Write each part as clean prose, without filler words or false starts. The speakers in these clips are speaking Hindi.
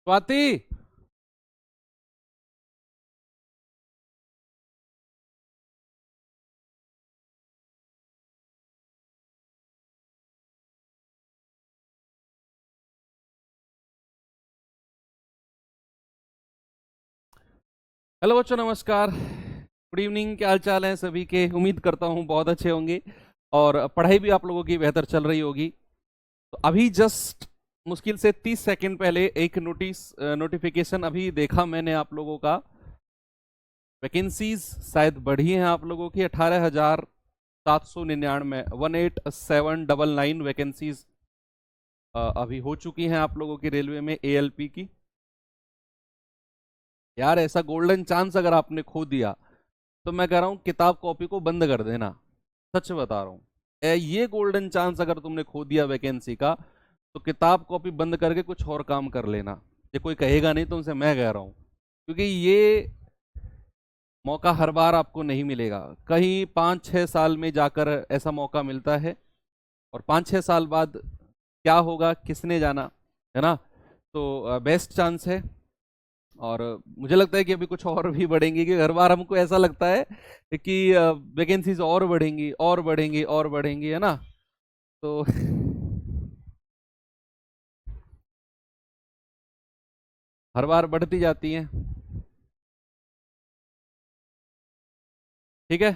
स्वाति। हेलो बच्चों, नमस्कार, गुड इवनिंग। क्या हाल चाल है सभी के? उम्मीद करता हूँ बहुत अच्छे होंगे और पढ़ाई भी आप लोगों की बेहतर चल रही होगी। तो अभी जस्ट मुश्किल से 30 सेकंड पहले एक नोटिफिकेशन अभी देखा मैंने आप लोगों का। वैकेंसीज शायद बढ़ी हैं आप लोगों की 18,799 18,799 वैकेंसीज अभी हो चुकी हैं आप लोगों की रेलवे में एएलपी की। यार ऐसा गोल्डन चांस अगर आपने खो दिया तो मैं कह रहा हूं किताब कॉपी को बंद कर देना। सच बता रहा हूं, ये गोल्डन चांस अगर तुमने खो दिया वैकेंसी का तो किताब कॉपी बंद करके कुछ और काम कर लेना। ये कोई कहेगा नहीं तुमसे, मैं कह रहा हूं, क्योंकि ये मौका हर बार आपको नहीं मिलेगा। कहीं 5-6 साल में जाकर ऐसा मौका मिलता है और 5-6 साल बाद क्या होगा किसने जाना, है ना। तो बेस्ट चांस है और मुझे लगता है कि अभी कुछ और भी बढ़ेंगी, कि हर बार हमको ऐसा लगता है कि वैकेंसीज और बढ़ेंगी और बढ़ेंगी और बढ़ेंगी, है ना। तो हर बार बढ़ती जाती हैं। ठीक है,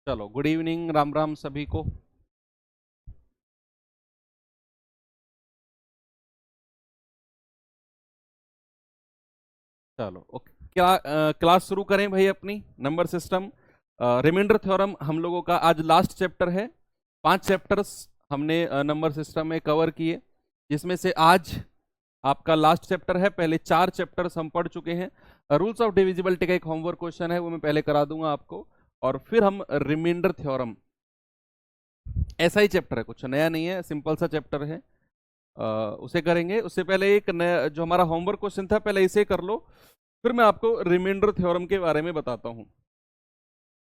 चलो गुड इवनिंग, राम राम सभी को। चलो ओके, क्या क्लास शुरू करें भाई अपनी नंबर सिस्टम रिमाइंडर थ्योरम हम लोगों का आज लास्ट चैप्टर है। 5 चैप्टर्स हमने नंबर सिस्टम में कवर किए, जिसमें से आज आपका लास्ट चैप्टर है। पहले 4 चैप्टर्स हम पढ़ चुके हैं। रूल्स ऑफ डिविजिबिलिटी का एक होमवर्क क्वेश्चन है, वो मैं पहले करा दूंगा आपको, और फिर हम रिमाइंडर थ्योरम, ऐसा ही चैप्टर है, कुछ नया नहीं है, सिंपल सा चैप्टर है, उसे करेंगे। उससे पहले एक नया जो हमारा होमवर्क क्वेश्चन था, पहले इसे कर लो, फिर मैं आपको रिमाइंडर थ्योरम के बारे में बताता हूँ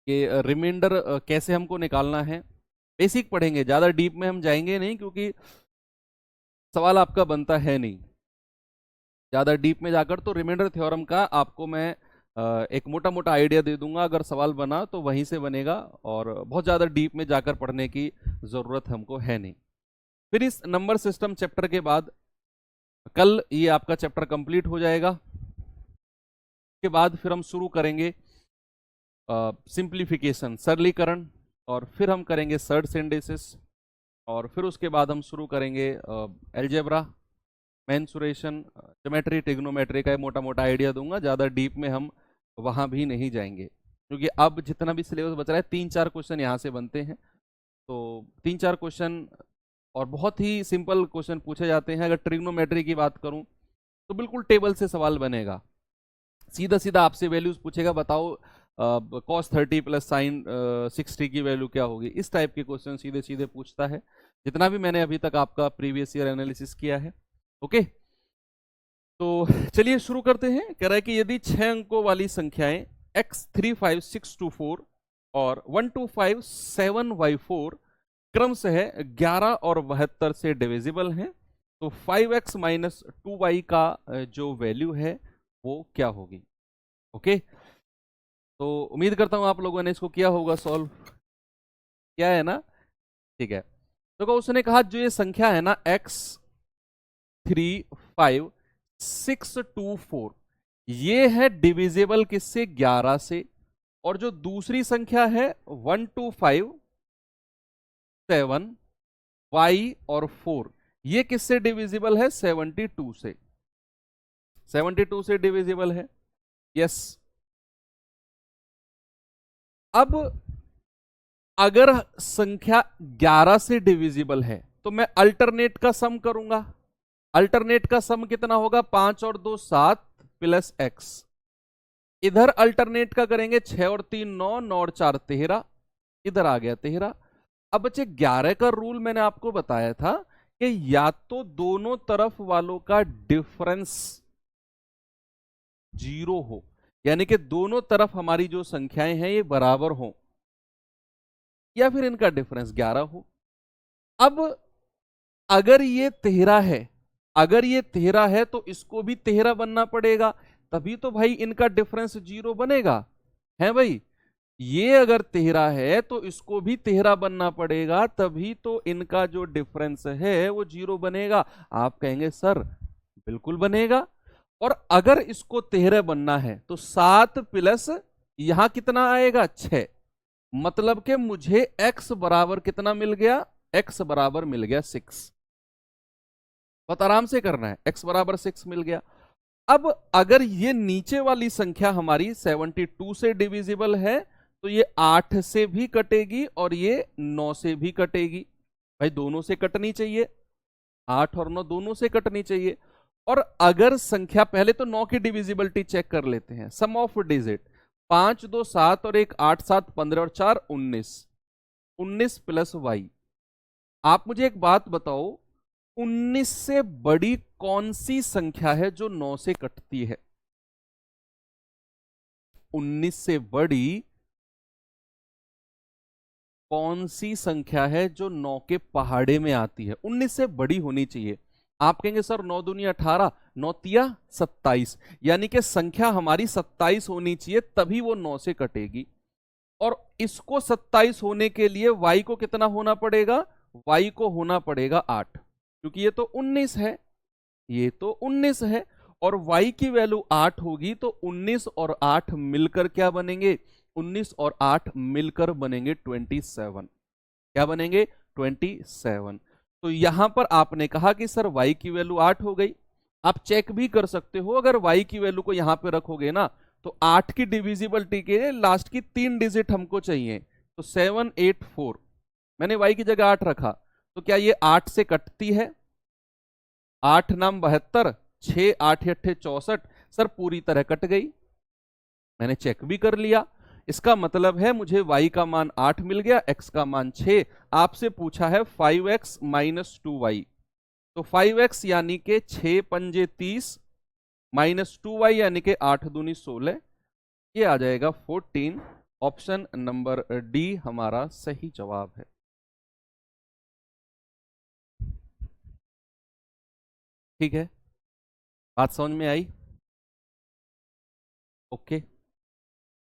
कि रिमाइंडर कैसे हमको निकालना है। बेसिक पढ़ेंगे, ज़्यादा डीप में हम जाएंगे नहीं, क्योंकि सवाल आपका बनता है नहीं ज़्यादा डीप में जाकर। तो रिमाइंडर थ्योरम का आपको मैं एक मोटा मोटा आइडिया दे दूंगा, अगर सवाल बना तो वहीं से बनेगा, और बहुत ज़्यादा डीप में जाकर पढ़ने की ज़रूरत हमको है नहीं। फिर इस नंबर सिस्टम चैप्टर के बाद कल ये आपका चैप्टर कंप्लीट हो जाएगा। के बाद फिर हम शुरू करेंगे सिंप्लीफिकेशन, सरलीकरण, और फिर हम करेंगे सर्ड सिंडेसिस, और फिर उसके बाद हम शुरू करेंगे एलजेब्रा, मेंसुरेशन, ज्योमेट्री, ट्रिग्नोमेट्री का मोटा मोटा आइडिया दूंगा। ज़्यादा डीप में हम वहाँ भी नहीं जाएंगे, क्योंकि अब जितना भी सिलेबस बच रहा है 3-4 क्वेश्चन यहाँ से बनते हैं। तो 3-4 क्वेश्चन और बहुत ही सिंपल क्वेश्चन पूछे जाते हैं। अगर ट्रिग्नोमेट्री की बात करूँ तो बिल्कुल टेबल से सवाल बनेगा, सीधा सीधा आपसे वैल्यूज पूछेगा, बताओ कॉस 30 प्लस साइन 60 की वैल्यू क्या होगी। इस टाइप के क्वेश्चन सीधे सीधे पूछता है, जितना भी मैंने अभी तक आपका प्रीवियस ईयर एनालिसिस किया है। ओके, तो चलिए शुरू करते हैं। कह रहा है कि यदि 6 अंकों वाली संख्याएं x35624 और 1257y4 क्रमशः 11 और 72 से डिविजिबल हैं, तो 5x माइनस 2y का जो वैल्यू है वो क्या होगी। ओके, तो उम्मीद करता हूं आप लोगों ने इसको किया होगा सॉल्व, किया है ना। ठीक है, तो उसने कहा जो ये संख्या है ना x35624, ये है डिविजिबल किससे, 11 से। और जो दूसरी संख्या है 1257y और 4, ये किससे डिविजिबल है, 72 से। 72 से डिविजिबल है, यस। अब अगर संख्या 11 से डिविजिबल है तो मैं अल्टरनेट का सम करूंगा। अल्टरनेट का सम कितना होगा, 5 और 2 7 प्लस x। इधर अल्टरनेट का करेंगे 6 और 3 9, 9 और 4 13, इधर आ गया 13। अब बच्चे 11 का रूल मैंने आपको बताया था कि या तो दोनों तरफ वालों का डिफरेंस 0 हो, यानी कि दोनों तरफ हमारी जो संख्याएं हैं ये बराबर हो, या फिर इनका डिफरेंस 11 हो। अब अगर ये 13 है अगर ये 13 है तो इसको भी 13 बनना पड़ेगा, तभी तो भाई इनका डिफरेंस 0 बनेगा, है भाई। ये अगर 13 है तो इसको भी 13 बनना पड़ेगा, तभी तो इनका जो डिफरेंस है वो 0 बनेगा। आप कहेंगे सर बिल्कुल बनेगा। और अगर इसको 13 बनना है तो 7 प्लस यहां कितना आएगा 6, मतलब कि मुझे x बराबर कितना मिल गया, x बराबर मिल गया 6। बहुत आराम से करना है, x बराबर 6 मिल गया। अब अगर ये नीचे वाली संख्या हमारी 72 से डिविजिबल है तो ये 8 से भी कटेगी और ये 9 से भी कटेगी। भाई दोनों से कटनी चाहिए, 8 और 9 दोनों से कटनी चाहिए। और अगर संख्या, पहले तो 9 की डिविजिबिलिटी चेक कर लेते हैं, सम ऑफ डिजिट 5 2 7 और 1 8 7 15 और 4 19, 19 प्लस वाई। आप मुझे एक बात बताओ, 19 से बड़ी कौन सी संख्या है जो 9 से कटती है? 19 से बड़ी कौन सी संख्या है जो 9 के पहाड़े में आती है? 19 से बड़ी होनी चाहिए। आप कहेंगे सर 9 दूनी 18, 9 तिया 27, यानी कि संख्या हमारी 27 होनी चाहिए, तभी वो 9 से कटेगी। और इसको 27 होने के लिए y को कितना होना पड़ेगा? y को होना पड़ेगा 8, क्योंकि ये तो 19 है, ये तो 19 है, और y की वैल्यू 8 होगी, तो 19 और 8 मिलकर क्या बनेंगे? 19 और 8 मिलकर बनेंगे 27। क्या बनेंगे? 27। तो यहां पर आपने कहा कि सर y की वैल्यू 8 हो गई। आप चेक भी कर सकते हो, अगर y की वैल्यू को यहां पे रखोगे ना तो 8 की डिविजिबिलिटी के लास्ट की 3 डिजिट हमको चाहिए, तो 7 8 4, मैंने y की जगह 8 रखा, तो क्या ये 8 से कटती है? 8 नाम 72, 6 8 8 64, सर पूरी तरह कट गई। मैंने चेक भी कर लिया, इसका मतलब है मुझे y का मान 8 मिल गया, x का मान 6। आपसे पूछा है 5x माइनस 2y, तो 5x यानी कि 6 पंजे 30 माइनस 2y यानी कि 8 दूनी 16, ये आ जाएगा 14। ऑप्शन नंबर डी हमारा सही जवाब है। ठीक है, बात समझ में आई? ओके।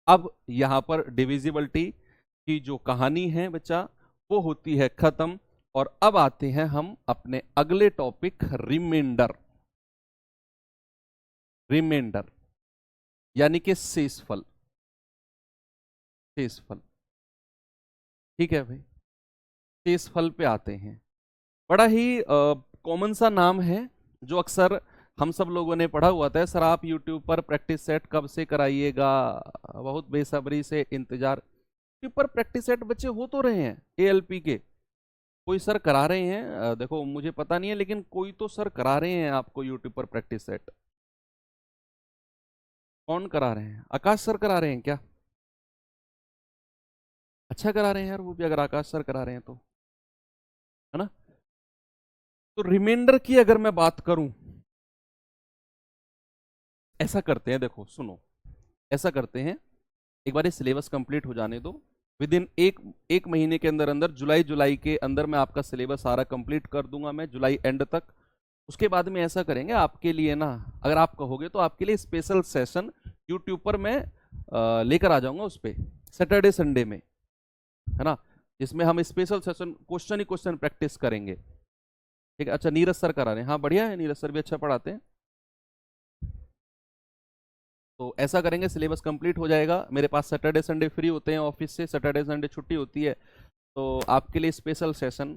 अब यहां पर डिविजिबिलिटी की जो कहानी है बच्चा वो होती है खत्म, और अब आते हैं हम अपने अगले टॉपिक रिमाइंडर। रिमाइंडर यानी कि शेषफल। शेषफल, ठीक है भाई, शेषफल पे आते हैं। बड़ा ही कॉमन सा नाम है जो अक्सर हम सब लोगों ने पढ़ा हुआ था। सर आप यूट्यूब पर प्रैक्टिस सेट कब से कराइएगा, बहुत बेसब्री से इंतजार। यूट्यूब पर प्रैक्टिस सेट बच्चे हो तो रहे हैं एएलपी के, कोई सर करा रहे हैं, देखो मुझे पता नहीं है लेकिन कोई तो सर करा रहे हैं आपको यूट्यूब पर प्रैक्टिस सेट। कौन करा रहे हैं? आकाश सर करा रहे हैं क्या? अच्छा करा रहे हैं यार वो भी, अगर आकाश सर करा रहे हैं तो, है ना। तो रिमाइंडर की अगर मैं बात करूं, ऐसा करते हैं, देखो सुनो, ऐसा करते हैं, एक बार ये सिलेबस कंप्लीट हो जाने दो। विद इन एक महीने के अंदर अंदर, जुलाई के अंदर मैं आपका सिलेबस सारा कंप्लीट कर दूंगा, मैं जुलाई एंड तक। उसके बाद में ऐसा करेंगे आपके लिए ना, अगर आप कहोगे तो आपके लिए स्पेशल सेशन यूट्यूब पर मैं लेकर आ जाऊंगा, उस पर सैटरडे संडे में, है ना, जिसमें हम स्पेशल सेशन क्वेश्चन ही क्वेश्चन प्रैक्टिस करेंगे। ठीक है, अच्छा नीरज सर करा रहे हैं, हाँ बढ़िया है, नीरज सर भी अच्छा पढ़ाते हैं। तो ऐसा करेंगे, सिलेबस कंप्लीट हो जाएगा, मेरे पास सैटरडे संडे फ्री होते हैं ऑफिस से, सैटरडे संडे छुट्टी होती है, तो आपके लिए स्पेशल सेशन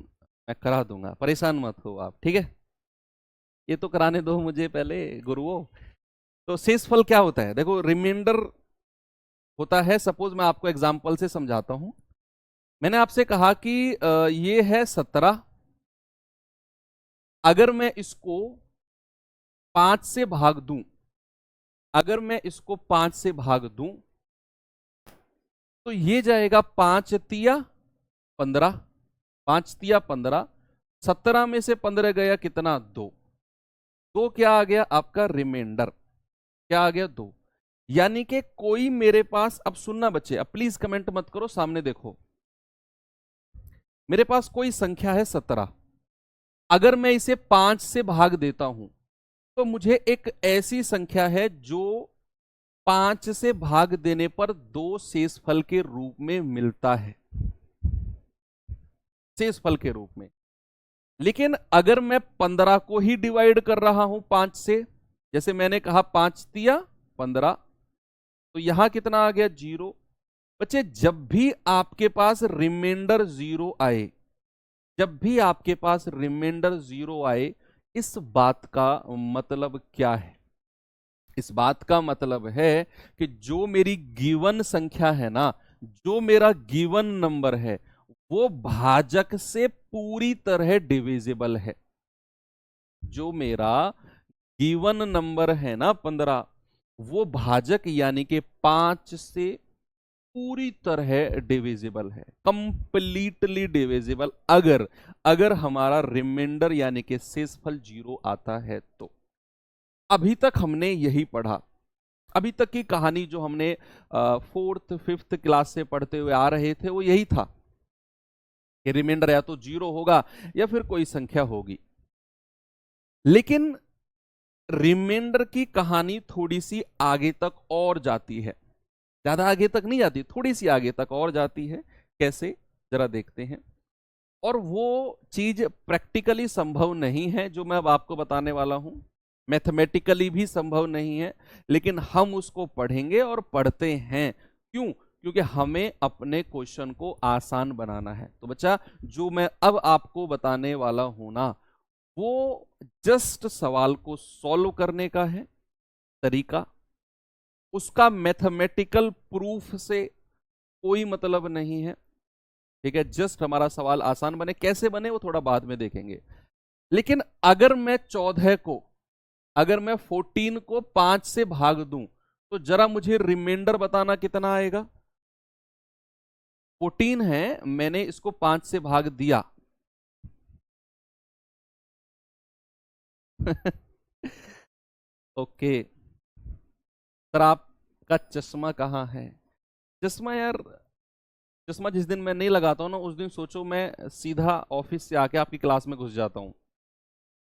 मैं करा दूंगा, परेशान मत हो आप, ठीक है। ये तो कराने दो मुझे पहले गुरुओं। तो शेषफल क्या होता है? देखो रिमाइंडर होता है, सपोज मैं आपको एग्जांपल से समझाता हूं। मैंने आपसे कहा कि ये है 17, अगर मैं इसको 5 से भाग दूं, अगर मैं इसको 5 से भाग दूं तो ये जाएगा 5 तिया 15, 5 तिया 15, 17 में से 15 गया कितना? 2, 2 क्या आ गया आपका रिमाइंडर? क्या आ गया? 2। यानी कि कोई मेरे पास, अब सुनना बच्चे, अब प्लीज कमेंट मत करो, सामने देखो, मेरे पास कोई संख्या है 17, अगर मैं इसे 5 से भाग देता हूं तो मुझे एक ऐसी संख्या है जो 5 से भाग देने पर 2 शेषफल के रूप में मिलता है, शेषफल के रूप में। लेकिन अगर मैं 15 को ही डिवाइड कर रहा हूं 5 से, जैसे मैंने कहा 5 तिया 15, तो यहां कितना आ गया 0। बच्चे जब भी आपके पास रिमाइंडर 0 आए, जब भी आपके पास रिमाइंडर 0 आए, इस बात का मतलब क्या है? इस बात का मतलब है कि जो मेरी गिवन संख्या है ना, जो मेरा गिवन नंबर है, वो भाजक से पूरी तरह डिविजिबल है। जो मेरा गिवन नंबर है ना 15, वो भाजक यानी कि 5 से पूरी तरह डिविजिबल है, कंप्लीटली डिविजिबल, अगर हमारा रिमाइंडर यानी कि शेषफल 0 आता है तो। अभी तक हमने यही पढ़ा। अभी तक की कहानी जो हमने 4th 5th क्लास से पढ़ते हुए आ रहे थे वो यही था कि रिमाइंडर या तो 0 होगा या फिर कोई संख्या होगी। लेकिन रिमाइंडर की कहानी थोड़ी सी आगे तक और जाती है, ज्यादा आगे तक नहीं जाती, थोड़ी सी आगे तक और जाती है। कैसे, जरा देखते हैं। और वो चीज प्रैक्टिकली संभव नहीं है जो मैं अब आपको बताने वाला हूं, मैथमेटिकली भी संभव नहीं है, लेकिन हम उसको पढ़ेंगे और पढ़ते हैं। क्यों? क्योंकि हमें अपने क्वेश्चन को आसान बनाना है। तो बच्चा, जो मैं अब आपको बताने वाला हूं ना, वो जस्ट सवाल को सॉल्व करने का है तरीका। उसका मैथमेटिकल प्रूफ से कोई मतलब नहीं है, ठीक है? जस्ट हमारा सवाल आसान बने, कैसे बने वो थोड़ा बाद में देखेंगे। लेकिन अगर मैं 14 को 5 से भाग दूं तो जरा मुझे रिमाइंडर बताना कितना आएगा। 14 है, मैंने इसको 5 से भाग दिया ओके। सर आपका चश्मा कहाँ है? चश्मा यार, चश्मा जिस दिन मैं नहीं लगाता हूँ ना, उस दिन सोचो मैं सीधा ऑफिस से आके आपकी क्लास में घुस जाता हूँ।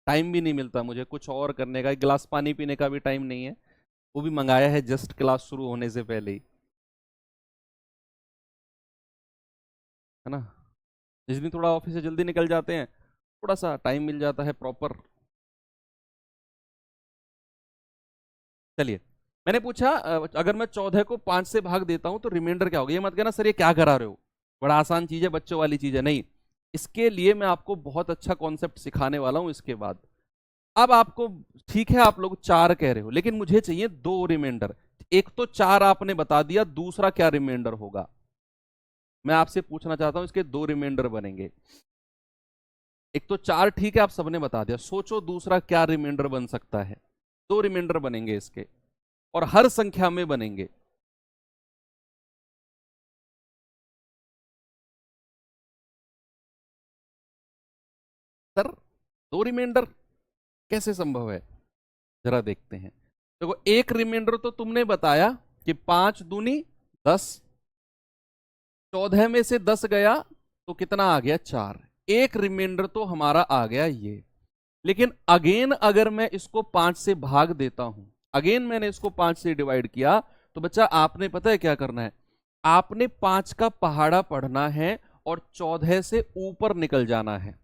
टाइम भी नहीं मिलता मुझे कुछ और करने का, एक गिलास पानी पीने का भी टाइम नहीं है, वो भी मंगाया है जस्ट क्लास शुरू होने से पहले ही, है ना। जिस दिन थोड़ा ऑफिस से जल्दी निकल जाते हैं, थोड़ा सा टाइम मिल जाता है प्रॉपर। चलिए, मैंने पूछा अगर मैं 14 को 5 से भाग देता हूं तो रिमाइंडर क्या होगा। ये मत कहना सर ये क्या करा रहे हो, बड़ा आसान चीज है, बच्चों वाली चीज है, नहीं। इसके लिए मैं आपको बहुत अच्छा कॉन्सेप्ट सिखाने वाला हूं इसके बाद। अब आपको, ठीक है आप लोग 4 कह रहे हो, लेकिन मुझे चाहिए 2 रिमाइंडर। एक तो 4 आपने बता दिया, दूसरा क्या रिमाइंडर होगा मैं आपसे पूछना चाहता हूं। इसके 2 रिमाइंडर बनेंगे। एक तो 4 ठीक है आप सबने बता दिया, सोचो दूसरा क्या रिमाइंडर बन सकता है। 2 रिमाइंडर बनेंगे इसके, और हर संख्या में बनेंगे। सर 2 रिमाइंडर कैसे संभव है, जरा देखते हैं। देखो, एक रिमाइंडर तो तुमने बताया कि 5 दूनी 10, 14 में से 10 गया तो कितना आ गया 4। एक रिमाइंडर तो हमारा आ गया ये। लेकिन अगेन अगर मैं इसको 5 से भाग देता हूं, अगेन मैंने इसको 5 से डिवाइड किया, तो बच्चा आपने पता है क्या करना है, आपने 5 का पहाड़ा पढ़ना है और 14 से ऊपर निकल जाना है।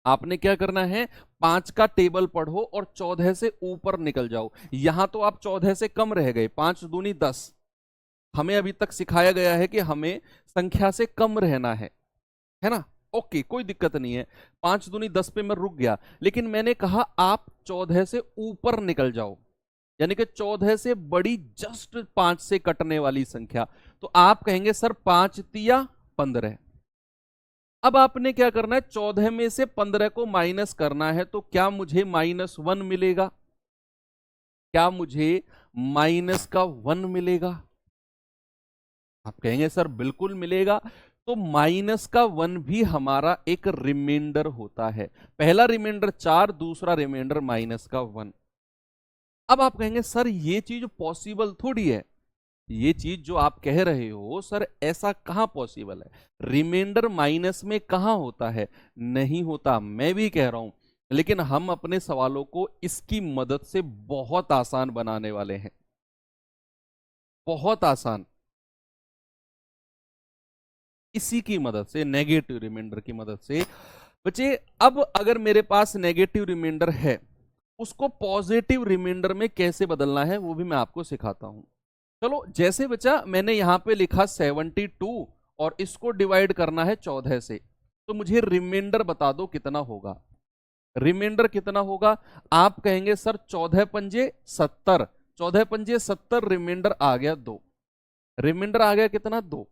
आपने क्या करना है, 5 का टेबल पढ़ो और 14 से ऊपर निकल जाओ। यहां तो आप 14 से कम रह गए, 5 दूनी 10। हमें अभी तक सिखाया गया है कि हमें संख्या से कम रहना है ना। ओके, कोई दिक्कत नहीं है, 5 दूनी 10 पे मैं रुक गया। लेकिन मैंने कहा आप 14 से ऊपर निकल जाओ, यानी कि 14 से बड़ी जस्ट 5 से कटने वाली संख्या। तो आप कहेंगे सर 5 तिया 15। अब आपने क्या करना है, 14 में से 15 को माइनस करना है। तो क्या मुझे -1 मिलेगा? क्या मुझे माइनस का 1 मिलेगा? आप कहेंगे सर बिल्कुल मिलेगा। तो माइनस का 1 भी हमारा एक रिमाइंडर होता है। पहला रिमाइंडर 4, दूसरा रिमाइंडर -1। अब आप कहेंगे सर ये चीज पॉसिबल थोड़ी है। ये चीज जो आप कह रहे हो सर ऐसा कहाँ पॉसिबल है, रिमाइंडर माइनस में कहाँ होता है, नहीं होता, मैं भी कह रहा हूं, लेकिन हम अपने सवालों को इसकी मदद से बहुत आसान बनाने वाले हैं, बहुत आसान, इसी की मदद से, नेगेटिव रिमाइंडर की मदद से। बच्चे अब अगर मेरे पास नेगेटिव रिमाइंडर है, उसको पॉजिटिव रिमाइंडर में कैसे बदलना है वो भी मैं आपको सिखाता हूं। चलो जैसे बच्चा मैंने यहां पे लिखा 72 और इसको डिवाइड करना है 14 से, तो मुझे रिमाइंडर बता दो कितना होगा। रिमाइंडर कितना होगा, आप कहेंगे सर 14 पंजे 70, 14 पंजे 70, रिमाइंडर आ गया 2, रिमाइंडर आ गया कितना 2।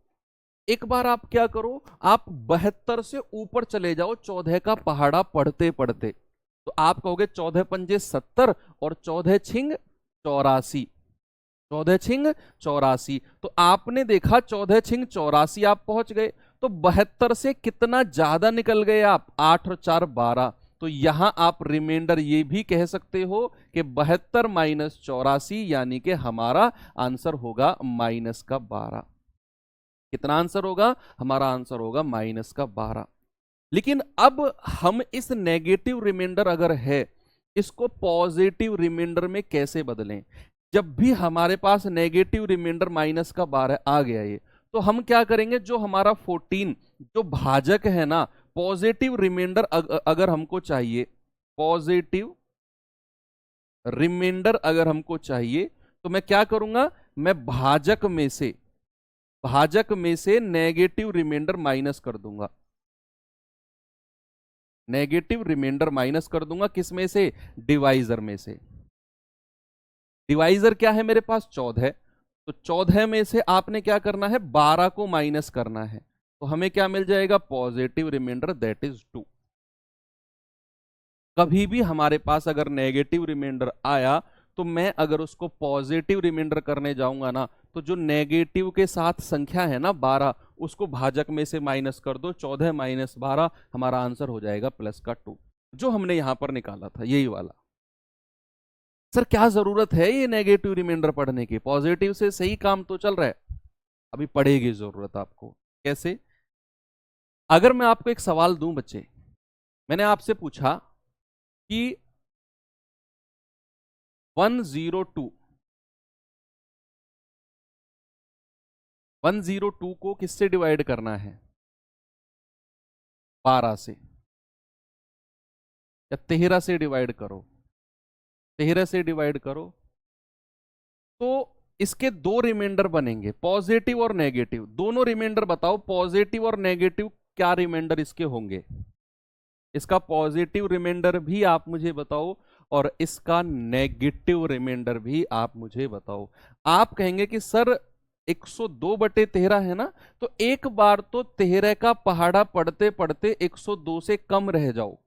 एक बार आप क्या करो, आप 72 से ऊपर चले जाओ 14 का पहाड़ा पढ़ते पढ़ते, तो आप कहोगे 14 पंजे 70 और 14 छिंग 84, 14 छिंग 84, तो आपने देखा 14 छिंग 84 आप पहुंच गए, तो 72 से कितना ज्यादा निकल गए आप, 8 और 4 12, तो यहां आप रिमाइंडर ये भी कह सकते हो कि 72 माइनस 84, यानी कि हमारा आंसर होगा माइनस का 12। कितना आंसर होगा, हमारा आंसर होगा माइनस का 12। लेकिन अब हम इस नेगेटिव रिमाइंडर अगर है, इसको पॉजिटिव रिमाइंडर में कैसे बदलें। जब भी हमारे पास नेगेटिव रिमाइंडर माइनस का 12 आ गया ये, तो हम क्या करेंगे, जो हमारा 14 जो भाजक है ना, पॉजिटिव रिमाइंडर अगर हमको चाहिए, पॉजिटिव रिमाइंडर अगर हमको चाहिए, तो मैं क्या करूंगा, मैं भाजक में से नेगेटिव रिमाइंडर माइनस कर दूंगा, नेगेटिव रिमाइंडर माइनस कर दूंगा, किस में से, डिवाइजर में से। डिवाइजर क्या है मेरे पास, 14, तो 14 में से आपने क्या करना है, 12 को माइनस करना है, तो हमें क्या मिल जाएगा, पॉजिटिव रिमाइंडर, दैट इज 2। कभी भी हमारे पास अगर नेगेटिव रिमाइंडर आया, तो मैं अगर उसको पॉजिटिव रिमाइंडर करने जाऊंगा ना, तो जो नेगेटिव के साथ संख्या है ना 12, उसको भाजक में से माइनस कर दो, 14 माइनस 12, हमारा आंसर हो जाएगा प्लस का 2, जो हमने यहां पर निकाला था यही वाला। सर क्या जरूरत है ये नेगेटिव रिमाइंडर पढ़ने की, पॉजिटिव से सही काम तो चल रहा है। अभी पड़ेगी जरूरत आपको, कैसे, अगर मैं आपको एक सवाल दूं बच्चे, मैंने आपसे पूछा कि 102 102 को किससे डिवाइड करना है, 12 से या 13 से डिवाइड करो, 13 से डिवाइड करो, तो इसके दो रिमाइंडर बनेंगे, पॉजिटिव और नेगेटिव, दोनों रिमाइंडर बताओ, पॉजिटिव और नेगेटिव क्या रिमाइंडर इसके होंगे, इसका पॉजिटिव रिमाइंडर भी आप मुझे बताओ और इसका नेगेटिव रिमाइंडर भी आप मुझे बताओ। आप कहेंगे कि सर 102/13 है ना, तो एक बार तो 13 का पहाड़ा पढ़ते पढ़ते 102 से कम रह जाओ,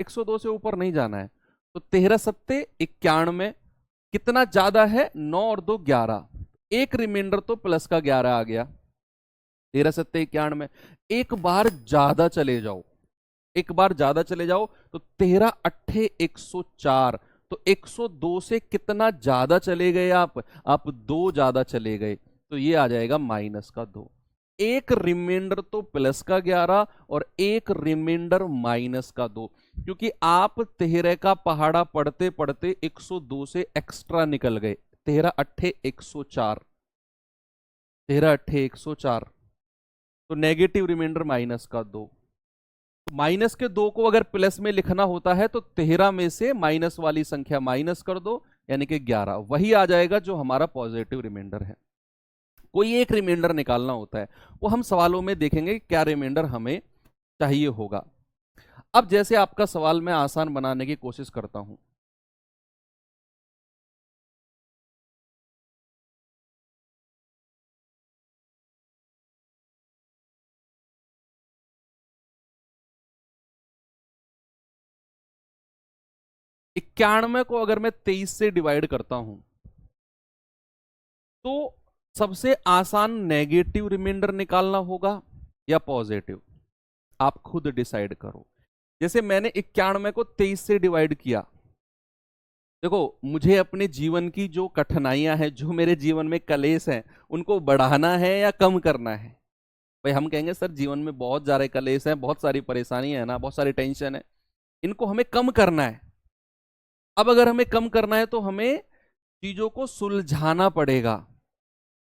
102 से ऊपर नहीं जाना है, तो 13 सत्ते 91, कितना ज्यादा है, 9 और 2 11, एक रिमाइंडर तो प्लस का 11 आ गया, 13 सत्ते 91। एक बार ज्यादा चले जाओ, एक बार ज्यादा चले जाओ, तो 13 अट्ठे 104, तो 102 से कितना ज्यादा चले गए आप 2 ज्यादा चले गए, तो ये आ जाएगा माइनस का 2। एक रिमाइंडर तो प्लस का 11 और एक रिमाइंडर माइनस का 2, क्योंकि आप 13 का पहाड़ा पढ़ते पढ़ते 102 से एक्स्ट्रा निकल गए, 13 अट्ठे 104, 13 अट्ठे 104, तो नेगेटिव रिमाइंडर माइनस का 2। माइनस के 2 को अगर प्लस में लिखना होता है, तो 13 में से माइनस वाली संख्या माइनस कर दो, यानी कि 11, वही आ जाएगा जो हमारा पॉजिटिव रिमाइंडर है। कोई एक रिमाइंडर निकालना होता है, वो हम सवालों में देखेंगे क्या रिमाइंडर हमें चाहिए होगा। अब जैसे आपका सवाल मैं आसान बनाने की कोशिश करता हूं, इक्यानवे को अगर मैं 23 से डिवाइड करता हूं, तो सबसे आसान नेगेटिव रिमाइंडर निकालना होगा या पॉजिटिव, आप खुद डिसाइड करो। जैसे मैंने 91 को 23 से डिवाइड किया, देखो, मुझे अपने जीवन की जो कठिनाइयां हैं, जो मेरे जीवन में कलेश हैं, उनको बढ़ाना है या कम करना है? भाई हम कहेंगे सर जीवन में बहुत सारे कलेश हैं, बहुत सारी परेशानी है ना, बहुत सारी टेंशन है, इनको हमें कम करना है। अब अगर हमें कम करना है तो हमें चीजों को सुलझाना पड़ेगा।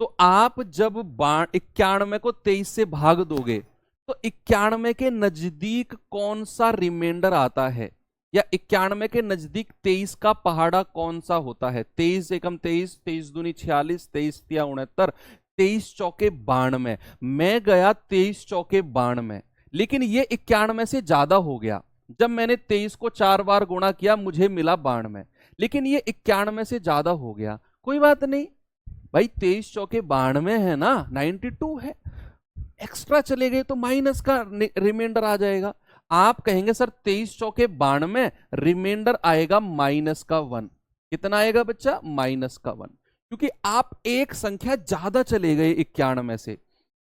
तो आप जब 91 को 23 से भाग दोगे तो 91 के नजदीक कौन सा रिमाइंडर आता है, या 91 के नजदीक 23 का पहाड़ा कौन सा होता है? 23 एकम 23, 23 दूनी 46, 23 तिया 69, 23 चौके 92। मैं गया 23 चौके 92, लेकिन ये 91 से ज्यादा हो गया। जब मैंने 23 को 4 बार गुणा किया मुझे मिला 92, लेकिन ये 91 से ज्यादा हो गया। कोई बात नहीं भाई, 23 चौके 92 है ना, 92 है, एक्स्ट्रा चले गए तो माइनस का रिमाइंडर आ जाएगा। आप कहेंगे सर 23 चौके 92, रिमाइंडर आएगा माइनस का 1। कितना आएगा बच्चा? माइनस का 1, क्योंकि आप एक संख्या ज्यादा चले गए 91 से।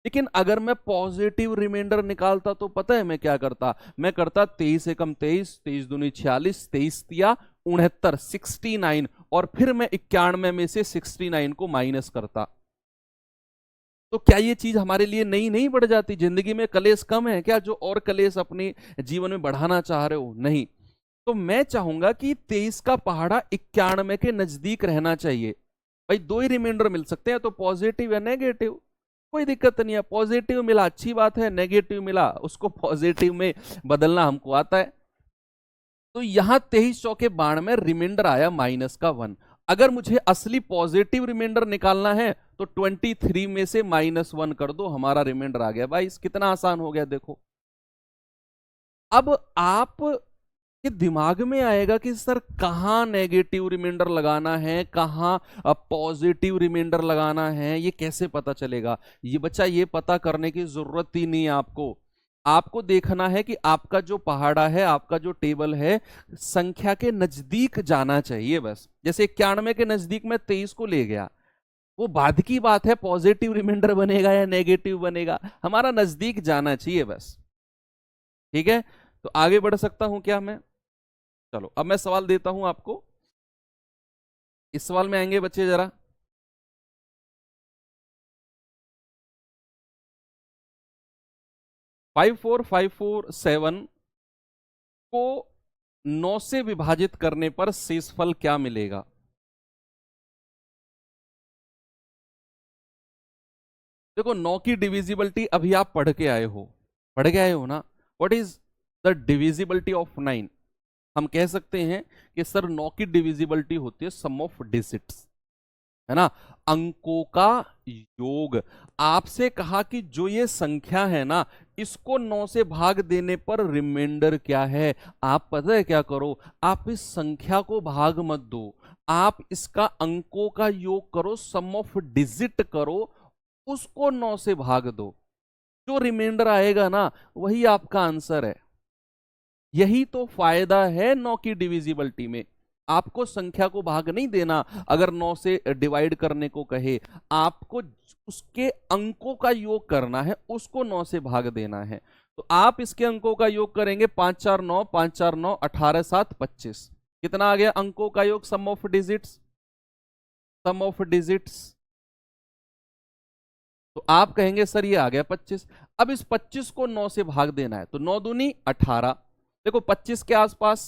लेकिन अगर मैं पॉजिटिव रिमाइंडर निकालता तो पता है मैं क्या करता? मैं करता 23 एकम 23, 23 दूनी 46, 23 तिया 69, 69, और फिर मैं 91 में से 69 को माइनस करता। तो क्या ये चीज हमारे लिए नई नहीं बढ़ जाती? जिंदगी में कलेश कम है क्या, जो और कलेश अपने जीवन में बढ़ाना चाह रहे हो? नहीं। तो मैं चाहूंगा कि 23 का पहाड़ा 91 के नजदीक रहना चाहिए। भाई दो ही रिमाइंडर मिल सकते हैं, तो पॉजिटिव या नेगेटिव, कोई दिक्कत नहीं है। पॉजिटिव मिला अच्छी बात है, नेगेटिव मिला उसको पॉजिटिव में बदलना हमको आता है। तो यहां 23 चौके 92 रिमाइंडर आया माइनस का 1। अगर मुझे असली पॉजिटिव रिमाइंडर निकालना है तो 23 में से -1 कर दो, हमारा रिमाइंडर आ गया। भाई कितना आसान हो गया देखो। अब आप के दिमाग में आएगा कि सर कहां नेगेटिव रिमाइंडर लगाना है, कहां पॉजिटिव रिमाइंडर लगाना है, ये कैसे पता चलेगा? ये बच्चा ये पता करने की जरूरत ही नहीं है आपको। आपको देखना है कि आपका जो पहाड़ा है, आपका जो टेबल है, संख्या के नजदीक जाना चाहिए बस। जैसे 91 के नजदीक में 23 को ले गया, वो बाद की बात है, पॉजिटिव रिमाइंडर बनेगा या नेगेटिव बनेगा, हमारा नजदीक जाना चाहिए बस। ठीक है, तो आगे बढ़ सकता हूं क्या मैं? चलो अब मैं सवाल देता हूं आपको। इस सवाल में आएंगे बच्चे जरा। 54547 को 9 से विभाजित करने पर शेषफल क्या मिलेगा? देखो 9 की डिविजिबिलिटी अभी आप पढ़ के आए हो, पढ़ के आए हो ना। What is the divisibility of 9? हम कह सकते हैं कि सर 9 की डिविजिबिलिटी होती है सम ऑफ डिजिट्स, है ना, अंकों का योग। आपसे कहा कि जो ये संख्या है ना, इसको 9 से भाग देने पर रिमाइंडर क्या है? आप पता है क्या करो, आप इस संख्या को भाग मत दो, आप इसका अंकों का योग करो, सम ऑफ डिजिट करो, उसको 9 से भाग दो। जो रिमाइंडर आएगा ना वही आपका आंसर है। यही तो फायदा है 9 की डिविजिबिलिटी में। आपको संख्या को भाग नहीं देना, अगर 9 से डिवाइड करने को कहे, आपको उसके अंकों का योग करना है, उसको 9 से भाग देना है। तो आप इसके अंकों का योग करेंगे, 5 4 9, 5 4 9, 18 7 25। कितना आ गया अंकों का योग? Sum of digits, sum of digits. तो आप कहेंगे सर ये आ गया 25। अब इस 25 को 9 से भाग देना है, तो 9 दूनी 18। देखो 25 के आसपास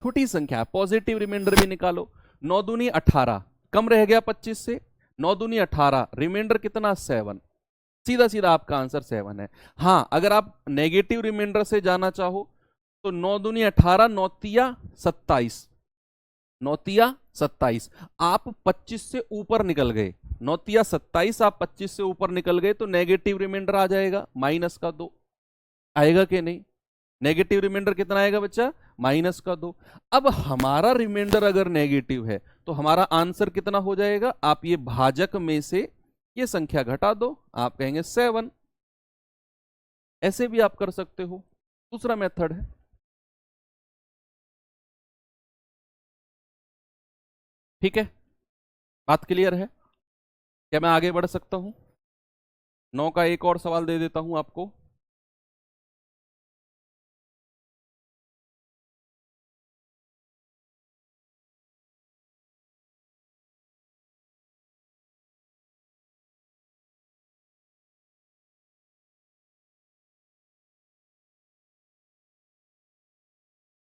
छोटी संख्या है, पॉजिटिव रिमाइंडर भी निकालो। 9 दूनी 18, कम रह गया 25 से, 9 दूनी 18, रिमाइंडर कितना? 7। सीधा सीधा आपका आंसर 7 है। हाँ अगर आप नेगेटिव रिमाइंडर से जाना चाहो तो 9 दूनी 18, 9 तिया 27, 9 तिया 27, आप 25 से ऊपर निकल गए, 9 तिया 27, आप 25 से ऊपर निकल गए, तो नेगेटिव रिमाइंडर आ जाएगा माइनस का 2। आएगा कि नहीं? नेगेटिव रिमाइंडर कितना आएगा बच्चा? माइनस का 2। अब हमारा रिमाइंडर अगर नेगेटिव है तो हमारा आंसर कितना हो जाएगा? आप ये भाजक में से ये संख्या घटा दो, आप कहेंगे 7। ऐसे भी आप कर सकते हो, दूसरा मेथड है। ठीक है, बात क्लियर है? क्या मैं आगे बढ़ सकता हूं? 9 का एक और सवाल दे देता हूं आपको।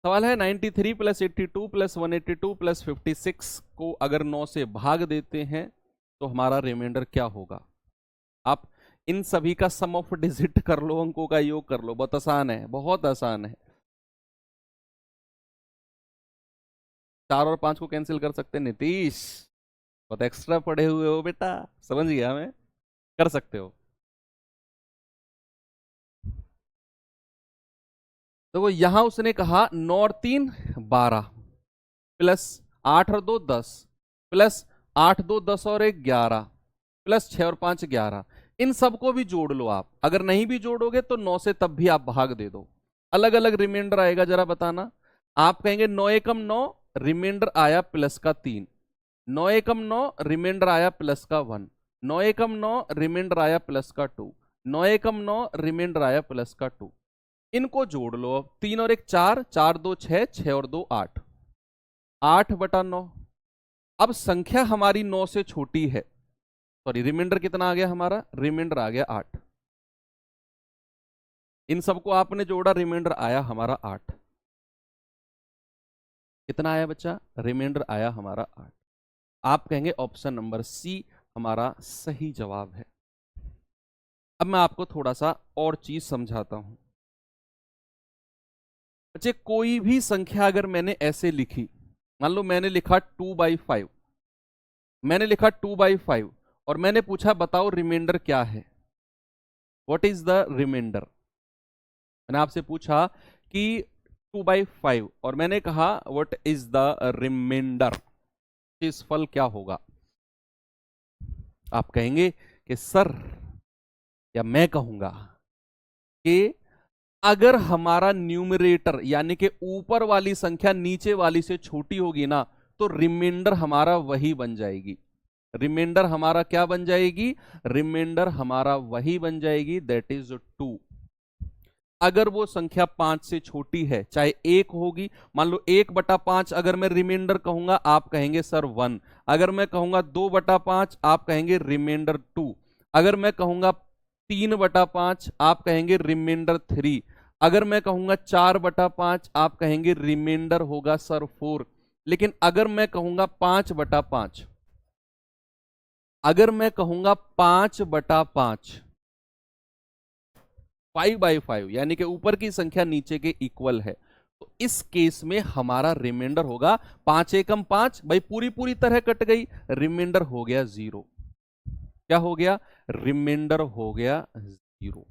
सवाल है 93 प्लस 82 प्लस 182 प्लस 56 को अगर 9 से भाग देते हैं तो हमारा रिमाइंडर क्या होगा। आप इन सभी का सम ऑफ डिजिट कर लो, अंकों का योग कर लो, बहुत आसान है, बहुत आसान है। 4 और 5 को कैंसिल कर सकते हैं नीतीश, बहुत एक्स्ट्रा पढ़े हुए हो बेटा, समझ गया मैं, कर सकते हो। तो यहां उसने कहा 9 और 3 12 प्लस 8 और 2 10 प्लस 8 2 10 और 1 11 प्लस 6 और 5 11। इन सबको भी जोड़ लो आप, अगर नहीं भी जोड़ोगे तो 9 से तब भी आप भाग दे दो, अलग अलग रिमाइंडर आएगा, जरा बताना। आप कहेंगे 9 एकम 9, रिमाइंडर आया प्लस का 3, 9 एकम 9, रिमाइंडर आया प्लस का 1, 9 एकम 9, रिमाइंडर आया प्लस का 2, 9 एकम 9, रिमाइंडर आया प्लस का 2। इनको जोड़ लो, 3 और 1 4, 4 2 6, 6 और 2 8, 8 बटा 9। अब संख्या हमारी 9 से छोटी है, सॉरी रिमाइंडर कितना आ गया हमारा, रिमाइंडर आ गया 8। इन सबको आपने जोड़ा, रिमाइंडर आया हमारा 8। कितना आया बच्चा, रिमाइंडर आया हमारा 8। आप कहेंगे ऑप्शन नंबर सी हमारा सही जवाब है। अब मैं आपको थोड़ा सा और चीज समझाता हूं। बच्चे कोई भी संख्या अगर मैंने ऐसे लिखी, मान लो मैंने लिखा 2/5, मैंने लिखा 2/5 और मैंने पूछा बताओ रिमाइंडर क्या है, व्हाट इज द रिमाइंडर। मैंने आपसे पूछा कि 2/5 और मैंने कहा व्हाट इज द रिमाइंडर, इस फल क्या होगा। आप कहेंगे कि सर, या मैं कहूंगा कि अगर हमारा न्यूमरेटर यानी कि ऊपर वाली संख्या नीचे वाली से छोटी होगी ना, तो रिमाइंडर हमारा वही बन जाएगी। रिमाइंडर हमारा क्या बन जाएगी, रिमाइंडर हमारा वही बन जाएगी, दैट इज 2। अगर वो संख्या 5 से छोटी है, चाहे 1 होगी, मान लो 1/5 अगर मैं रिमाइंडर कहूंगा, आप कहेंगे सर 1। अगर मैं कहूंगा 2/5, आप कहेंगे रिमाइंडर 2। अगर मैं कहूंगा 3/5, आप कहेंगे रिमाइंडर 3। अगर मैं कहूंगा 4/5, आप कहेंगे रिमाइंडर होगा सर 4। लेकिन अगर मैं कहूंगा 5/5, अगर मैं कहूंगा 5/5, 5/5 यानी कि ऊपर की संख्या नीचे के इक्वल है, तो इस केस में हमारा रिमाइंडर होगा 5 एकम 5, भाई पूरी पूरी तरह कट गई, रिमाइंडर हो गया 0। क्या हो गया, रिमाइंडर हो गया 0।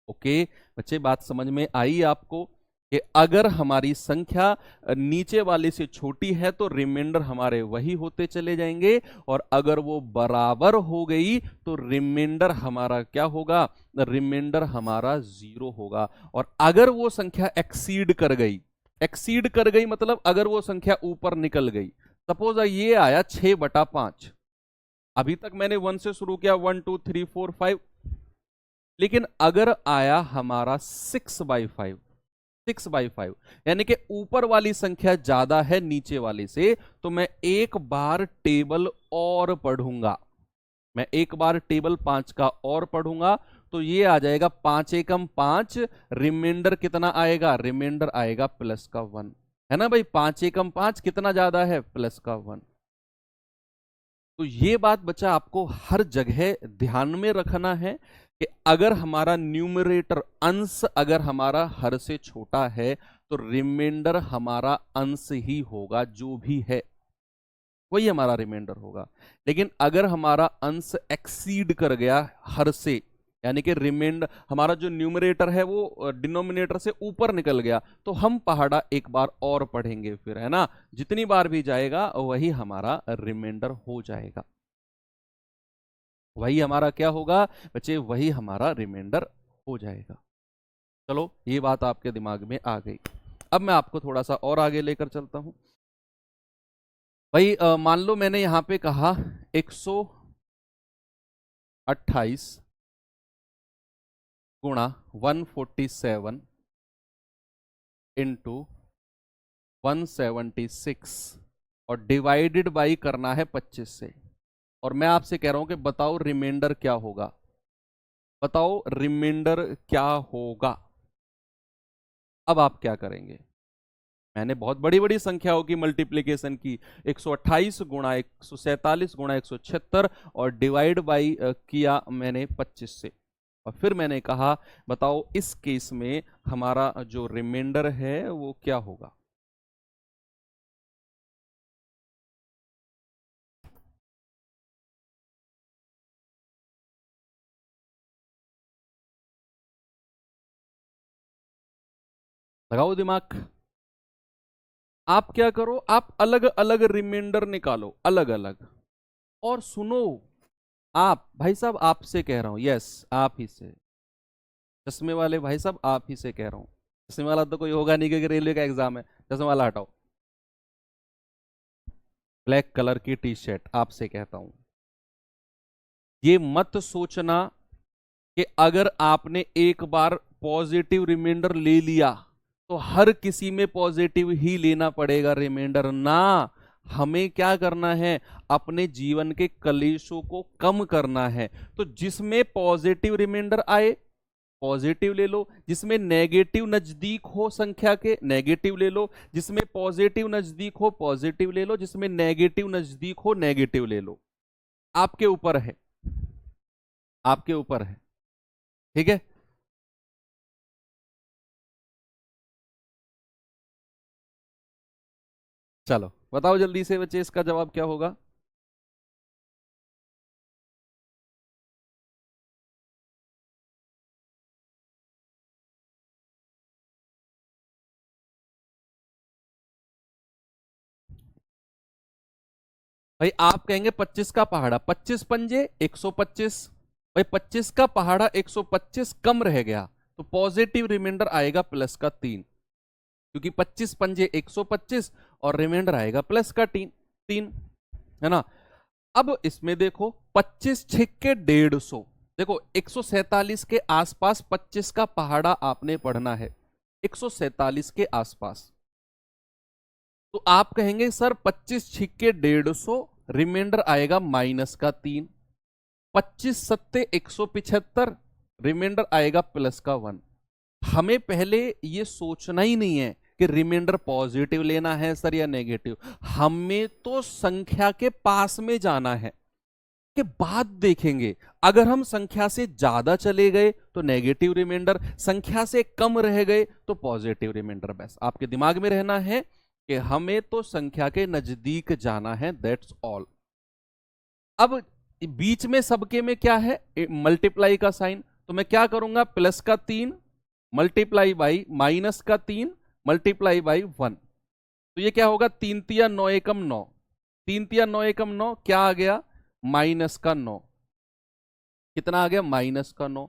ओके बच्चे, बात समझ में आई आपको कि अगर हमारी संख्या नीचे वाले से छोटी है तो रिमाइंडर हमारे वही होते चले जाएंगे, और अगर वो बराबर हो गई तो रिमाइंडर हमारा क्या होगा, रिमाइंडर हमारा 0 होगा। और अगर वो संख्या एक्सीड कर गई, एक्सीड कर गई मतलब अगर वो संख्या ऊपर निकल गई, सपोज ये आया 6/5, अभी तक मैंने 1 से शुरू किया, 1 2 3 4 5, लेकिन अगर आया हमारा 6/5, 6/5 यानी कि ऊपर वाली संख्या ज्यादा है नीचे वाले से, तो मैं एक बार टेबल और पढ़ूंगा, मैं एक बार टेबल 5 का और पढ़ूंगा, तो ये आ जाएगा 5 एकम 5, रिमाइंडर कितना आएगा, रिमाइंडर आएगा प्लस का 1, है ना भाई, 5 एकम 5 कितना ज्यादा है, प्लस का 1। तो ये बात बच्चा आपको हर जगह ध्यान में रखना है कि अगर हमारा न्यूमरेटर अंश अगर हमारा हर से छोटा है, तो रिमाइंडर हमारा अंश ही होगा, जो भी है वही हमारा रिमाइंडर होगा। लेकिन अगर हमारा अंश एक्सीड कर गया हर से, यानी कि रिमाइंडर हमारा जो न्यूमरेटर है वो डिनोमिनेटर से ऊपर निकल गया, तो हम पहाड़ा एक बार और पढ़ेंगे फिर, है ना, जितनी बार भी जाएगा वही हमारा रिमाइंडर हो जाएगा, वही हमारा क्या होगा बच्चे, वही हमारा रिमाइंडर हो जाएगा। चलो ये बात आपके दिमाग में आ गई। अब मैं आपको थोड़ा सा और आगे लेकर चलता हूं। भाई मान लो मैंने यहां पे कहा 128 गुणा 147 इंटू 176 और डिवाइडेड बाई करना है 25 से, और मैं आपसे कह रहा हूं कि बताओ रिमाइंडर क्या होगा, बताओ रिमाइंडर क्या होगा। अब आप क्या करेंगे, मैंने बहुत बड़ी बड़ी संख्याओं की मल्टीप्लिकेशन की, 128 गुणा 147 गुणा 176 और डिवाइड बाई किया मैंने 25 से। और फिर मैंने कहा बताओ इस केस में हमारा जो रिमाइंडर है वो क्या होगा। लगाओ दिमाग। आप क्या करो, आप अलग अलग रिमाइंडर निकालो, अलग अलग। और सुनो, आप भाई साहब आपसे कह रहा हूं, यस आप ही से, चश्मे वाले भाई साहब आप ही से कह रहा हूं। चश्मे वाला तो कोई होगा नहीं क्योंकि रेलवे का एग्जाम है। चश्मे वाला हटाओ, ब्लैक कलर की टी शर्ट, आपसे कहता हूं, ये मत सोचना कि अगर आपने एक बार पॉजिटिव रिमाइंडर ले लिया तो हर किसी में पॉजिटिव ही लेना पड़ेगा रिमाइंडर ना। हमें क्या करना है, अपने जीवन के कलेशों को कम करना है। तो जिसमें पॉजिटिव रिमाइंडर आए पॉजिटिव ले लो, जिसमें नेगेटिव नजदीक हो संख्या के नेगेटिव ले लो, जिसमें पॉजिटिव नजदीक हो पॉजिटिव ले लो, जिसमें नेगेटिव नजदीक हो नेगेटिव ले लो। आपके ऊपर है, आपके ऊपर है, ठीक है। चलो बताओ जल्दी से बच्चे, इसका जवाब क्या होगा। भाई आप कहेंगे 25 का पहाड़ा, 25 पंजे 125। भाई 25 का पहाड़ा 125 कम रह गया तो पॉजिटिव रिमाइंडर आएगा प्लस का 3, क्योंकि 25 पंजे 125 और रिमाइंडर आएगा प्लस का 3 है ना। अब इसमें देखो 25 छिक्के 150, देखो 147 के आसपास 25 का पहाड़ा आपने पढ़ना है, 147 के आसपास। तो आप कहेंगे सर 25 छिक्के 150, रिमाइंडर आएगा माइनस का 3, 25 सत्ते 175, रिमाइंडर आएगा प्लस का 1। हमें पहले ये सोचना ही नहीं है कि रिमाइंडर पॉजिटिव लेना है सर या नेगेटिव, हमें तो संख्या के पास में जाना है, के बाद देखेंगे। अगर हम संख्या से ज्यादा चले गए तो नेगेटिव रिमाइंडर, संख्या से कम रह गए तो पॉजिटिव रिमाइंडर। बस आपके दिमाग में रहना है कि हमें तो संख्या के नजदीक जाना है, दैट्स ऑल। अब बीच में सबके में क्या है, मल्टीप्लाई का साइन, तो मैं क्या करूंगा, प्लस का 3 मल्टीप्लाई बाई माइनस का 3 मल्टीप्लाई बाई 1। तो ये क्या होगा, 3 तिया 9 एकम 9, 3 तिया 9 एकम 9, क्या आ गया माइनस का 9। कितना आ गया माइनस का 9।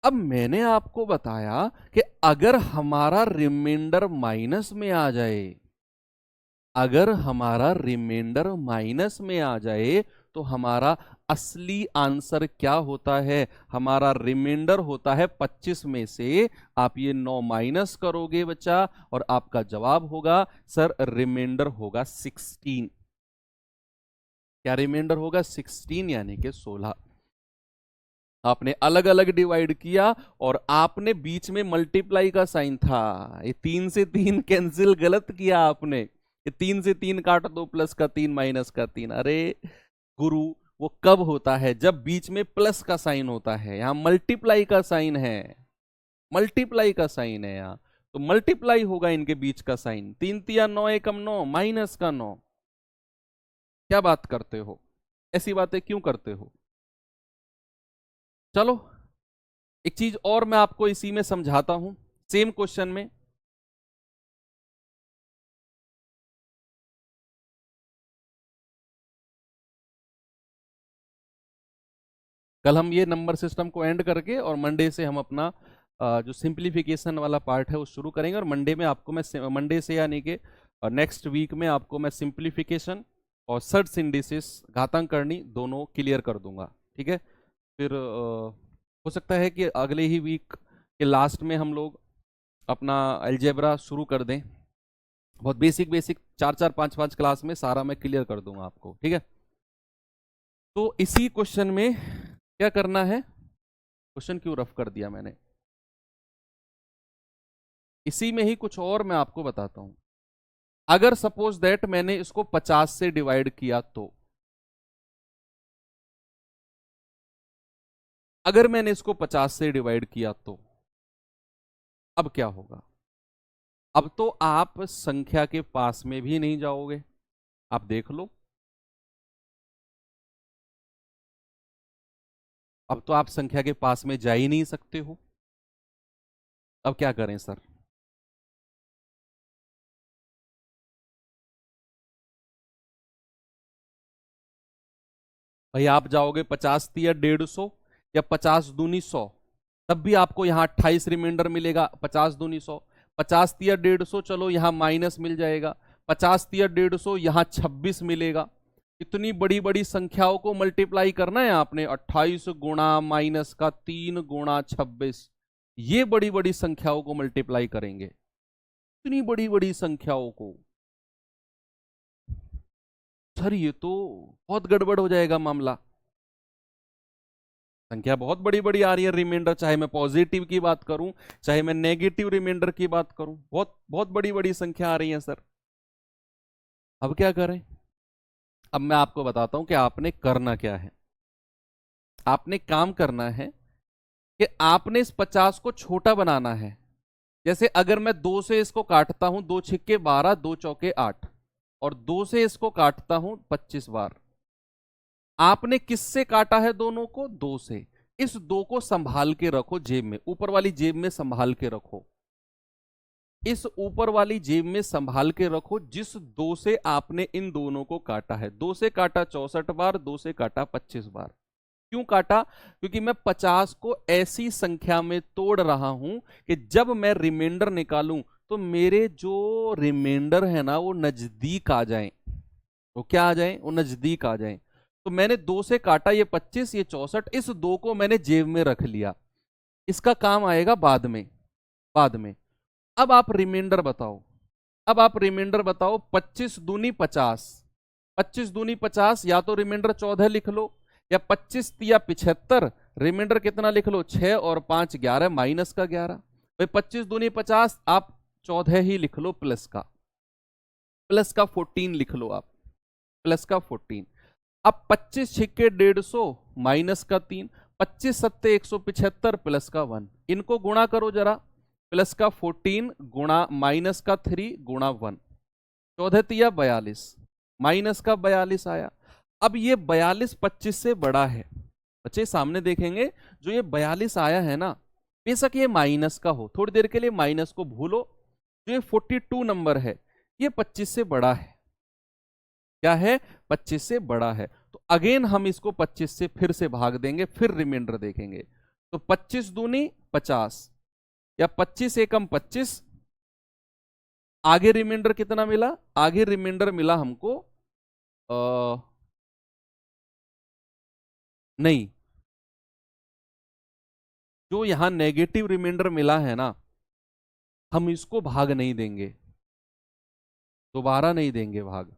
अब मैंने आपको बताया कि अगर हमारा रिमाइंडर माइनस में आ जाए, अगर हमारा रिमाइंडर माइनस में आ जाए तो हमारा असली आंसर क्या होता है, हमारा रिमाइंडर होता है 25 में से आप ये 9 माइनस करोगे बच्चा और आपका जवाब होगा सर रिमाइंडर होगा 16। क्या रिमाइंडर होगा 16 यानी कि 16। आपने अलग अलग डिवाइड किया और आपने बीच में मल्टीप्लाई का साइन था, ये 3 से 3 कैंसिल गलत किया आपने, ये 3 से 3 काट दो, प्लस का 3 माइनस का 3। अरे गुरु वो कब होता है, जब बीच में प्लस का साइन होता है, यहां मल्टीप्लाई का साइन है, मल्टीप्लाई का साइन है यहां, तो मल्टीप्लाई होगा इनके बीच का साइन। 3 तिया 9 एकम 9 माइनस का 9। क्या बात करते हो, ऐसी बातें क्यों करते हो। चलो एक चीज और मैं आपको इसी में समझाता हूं, सेम क्वेश्चन में। कल हम ये नंबर सिस्टम को एंड करके और मंडे से हम अपना जो सिंप्लीफिकेशन वाला पार्ट है वो शुरू करेंगे। और मंडे में आपको मैं, मंडे से यानी कि नेक्स्ट वीक में आपको मैं सिंप्लीफिकेशन और सर्च इंडिसेस घातांक करनी दोनों क्लियर कर दूंगा, ठीक है। फिर हो सकता है कि अगले ही वीक के लास्ट में हम लोग अपना अलजेब्रा शुरू कर दें। बहुत बेसिक बेसिक 4 4 5 5 क्लास में सारा मैं क्लियर कर दूंगा आपको, ठीक है। तो इसी क्वेश्चन में क्या करना है, क्वेश्चन क्यों रफ कर दिया मैंने, इसी में ही कुछ और मैं आपको बताता हूं। अगर सपोज दैट मैंने इसको 50 से डिवाइड किया तो, अगर मैंने इसको 50 से डिवाइड किया तो अब क्या होगा? अब तो आप संख्या के पास में भी नहीं जाओगे। आप देख लो, अब तो आप संख्या के पास में जा ही नहीं सकते हो। अब क्या करें सर? भाई आप जाओगे 50 तिया 150 या 50 दूनी 100, तब भी आपको यहाँ 28 रिमाइंडर मिलेगा। 50 दूनी 100, 50 तिया 150, चलो यहाँ माइनस मिल जाएगा। 50 तिया 150, यहाँ 26 मिलेगा। इतनी बड़ी बड़ी संख्याओं को मल्टीप्लाई करना है आपने, 28 गुणा माइनस का 3 गुणा 26, ये बड़ी बड़ी संख्याओं को मल्टीप्लाई करेंगे, इतनी बड़ी बड़ी संख्याओं को। सर ये तो बहुत गड़बड़ हो जाएगा मामला, संख्या बहुत बड़ी बड़ी आ रही है रिमाइंडर, चाहे मैं पॉजिटिव की बात करूं चाहे मैं नेगेटिव रिमाइंडर की बात करूं, बहुत बहुत बड़ी बड़ी संख्या आ रही है सर। अब क्या करें? अब मैं आपको बताता हूं कि आपने करना क्या है। आपने काम करना है कि आपने इस 50 को छोटा बनाना है। जैसे अगर मैं 2 से इसको काटता हूं, 2 छिक्के 12, 2 चौके 8, और 2 से इसको काटता हूं 25 बार। आपने किससे काटा है दोनों को? 2 से। इस 2 को संभाल के रखो जेब में, ऊपर वाली जेब में संभाल के रखो, इस ऊपर वाली जेब में संभाल के रखो, जिस 2 से आपने इन दोनों को काटा है। 2 से काटा 64 बार, 2 से काटा 25 बार। क्यों काटा? क्योंकि मैं 50 को ऐसी संख्या में तोड़ रहा हूं कि जब मैं रिमाइंडर निकालूं तो मेरे जो रिमाइंडर है ना वो नजदीक आ जाएं। वो क्या आ जाएं? वो नजदीक आ जाएं। तो मैंने 2 से काटा, ये 25, ये 64, इस 2 को मैंने जेब में रख लिया, इसका काम आएगा बाद में, बाद में। अब आप रिमाइंडर बताओ, अब आप रिमाइंडर बताओ। 25 दूनी 50, 25 दूनी 50, या तो रिमाइंडर 14 लिख लो, या 25 तिया 75, रिमाइंडर कितना लिख लो? 6 और 5 11, माइनस का 11। भाई 25 दूनी 50, आप 14 ही लिख लो, प्लस का, प्लस का 14 लिख लो आप, प्लस का 14। अब 25 छिक्के 150, माइनस का 3, 25 सत्ते 175, प्लस का 1। इनको गुणा करो जरा, प्लस का 14 गुणा माइनस का 3 गुणा 1, 14 तिया 42, माइनस का 42 आया। अब ये 42 25 से बड़ा है। बच्चे सामने देखेंगे, जो ये 42 आया है ना, बेशक ये माइनस का हो, थोड़ी देर के लिए माइनस को भूलो, जो ये 42 नंबर है ये 25 से बड़ा है। क्या है? 25 से बड़ा है। तो अगेन हम इसको 25 से फिर से भाग देंगे, फिर रिमाइंडर देखेंगे। तो 25 दूनी 50, या 25 एकम 25, आगे रिमाइंडर कितना मिला? आगे रिमाइंडर मिला हमको नहीं, जो यहां नेगेटिव रिमाइंडर मिला है ना, हम इसको भाग नहीं देंगे, दोबारा नहीं देंगे भाग।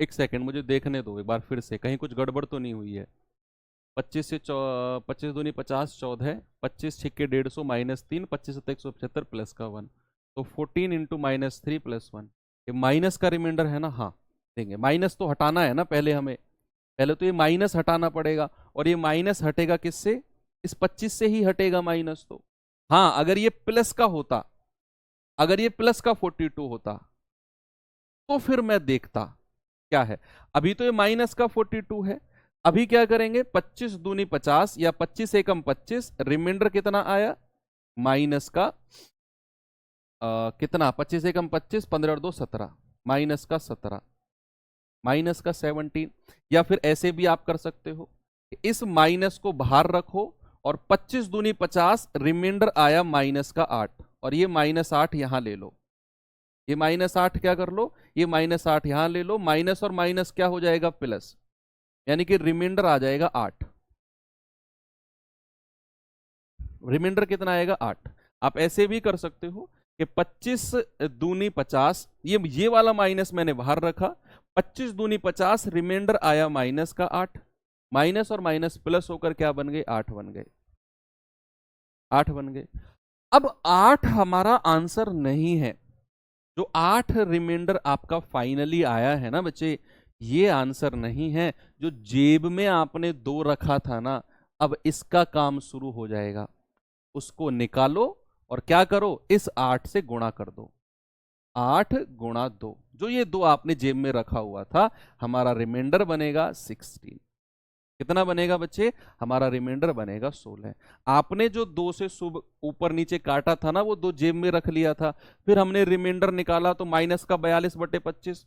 एक सेकंड मुझे देखने दो एक बार फिर से, कहीं कुछ गड़बड़ तो नहीं हुई है। 25 से 25 दूनी 50, 14, 25 छिक्के 150 माइनस 3, 25 सत्तर 175 प्लस का 1, तो 14 इंटू माइनस 3 प्लस 1। ये माइनस का रिमाइंडर है ना? हाँ देंगे। माइनस तो हटाना है ना पहले हमें, पहले तो ये माइनस हटाना पड़ेगा, और ये माइनस हटेगा किससे? इस 25 से ही हटेगा माइनस। तो हाँ, अगर ये प्लस का होता, अगर ये प्लस का 42 होता तो फिर मैं देखता क्या है। अभी तो ये माइनस का 42 है। अभी क्या करेंगे? 25 दूनी 50, या 25 एकम 25, रिमाइंडर कितना आया? माइनस का कितना? 25 एकम 25, 15 और 2 17, माइनस का 17, माइनस का 17। या फिर ऐसे भी आप कर सकते हो, इस माइनस को बाहर रखो, और 25 दूनी 50, रिमाइंडर आया माइनस का 8, और ये माइनस 8 यहां ले लो, ये माइनस 8 क्या कर लो? ये माइनस 8 यहां ले लो, माइनस और माइनस क्या हो जाएगा? प्लस, यानी कि रिमाइंडर आ जाएगा 8। रिमाइंडर कितना आएगा? 8। आप ऐसे भी कर सकते हो कि 25 दूनी 50, ये वाला माइनस मैंने बाहर रखा, 25 दूनी 50, रिमाइंडर आया माइनस का 8, माइनस और माइनस प्लस होकर क्या बन गए? 8 बन गए। 8 बन गए। अब 8 हमारा आंसर नहीं है। जो 8 रिमाइंडर आपका फाइनली आया है ना बच्चे, ये आंसर नहीं है। जो जेब में आपने 2 रखा था ना, अब इसका काम शुरू हो जाएगा। उसको निकालो और क्या करो, इस 8 से गुणा कर दो। 8 गुणा 2, जो ये 2 आपने जेब में रखा हुआ था, हमारा रिमाइंडर बनेगा 16। कितना बनेगा बच्चे, हमारा रिमाइंडर बनेगा 16। आपने जो 2 से सुब ऊपर नीचे काटा था ना, वो 2 जेब में रख लिया था। फिर हमने रिमाइंडर निकाला तो माइनस का 42/25।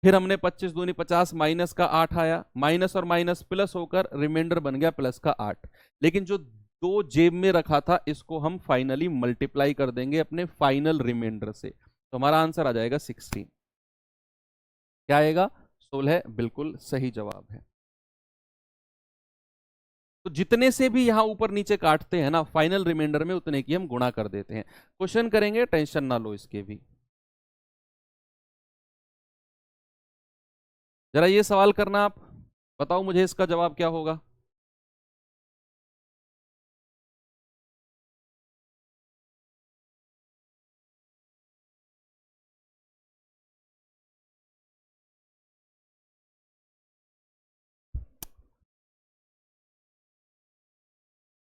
फिर हमने 25 दूनी 50, माइनस का 8 आया, माइनस और माइनस प्लस होकर रिमाइंडर बन गया प्लस का 8। लेकिन जो 2 जेब में रखा था, इसको हम फाइनली मल्टीप्लाई कर देंगे अपने फाइनल रिमाइंडर से, तो हमारा आंसर आ जाएगा 16। क्या आएगा, 16 बिल्कुल सही जवाब है। तो जितने से भी यहां ऊपर नीचे काटते हैं ना, फाइनल रिमाइंडर में उतने की हम गुणा कर देते हैं। क्वेश्चन करेंगे, टेंशन ना लो इसके भी। जरा ये सवाल करना आप, बताओ मुझे इसका जवाब क्या होगा।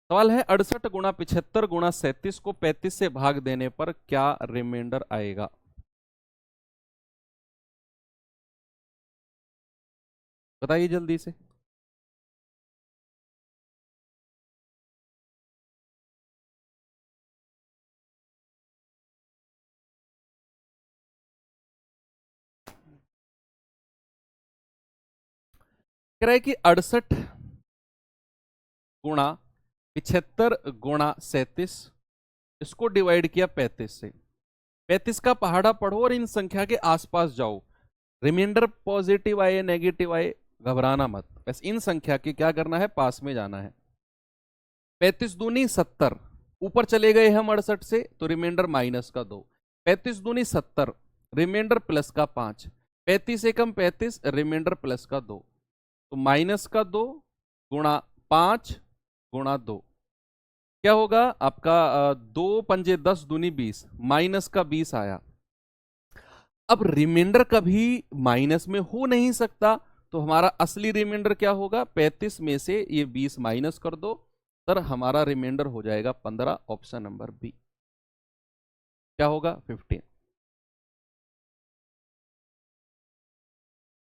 सवाल है 68 गुणा 75 गुणा 37 को 35 से भाग देने पर क्या रिमाइंडर आएगा। बताइए जल्दी से। कह रहा है कि 68 गुणा 75 गुणा 37, इसको डिवाइड किया 35 से। 35 का पहाड़ा पढ़ो और इन संख्या के आसपास जाओ। रिमाइंडर पॉजिटिव आए नेगेटिव आए, घबराना मत, बस इन संख्या के क्या करना है, पास में जाना है। 35 दूनी 70, ऊपर चले गए हम 68 से, तो रिमाइंडर माइनस का 2। 35 दूनी 70, रिमाइंडर प्लस का 5। 35 एकम 35, रिमाइंडर प्लस का 2, तो माइनस का 2 गुणा 5 गुणा 2, क्या होगा आपका 2 पंजे 10 दूनी 20, माइनस का 20 आया। अब रिमाइंडर कभी माइनस में हो नहीं सकता, तो हमारा असली रिमाइंडर क्या होगा, 35 में से ये 20 माइनस कर दो, सर हमारा रिमाइंडर हो जाएगा 15, ऑप्शन नंबर बी। क्या होगा, 15।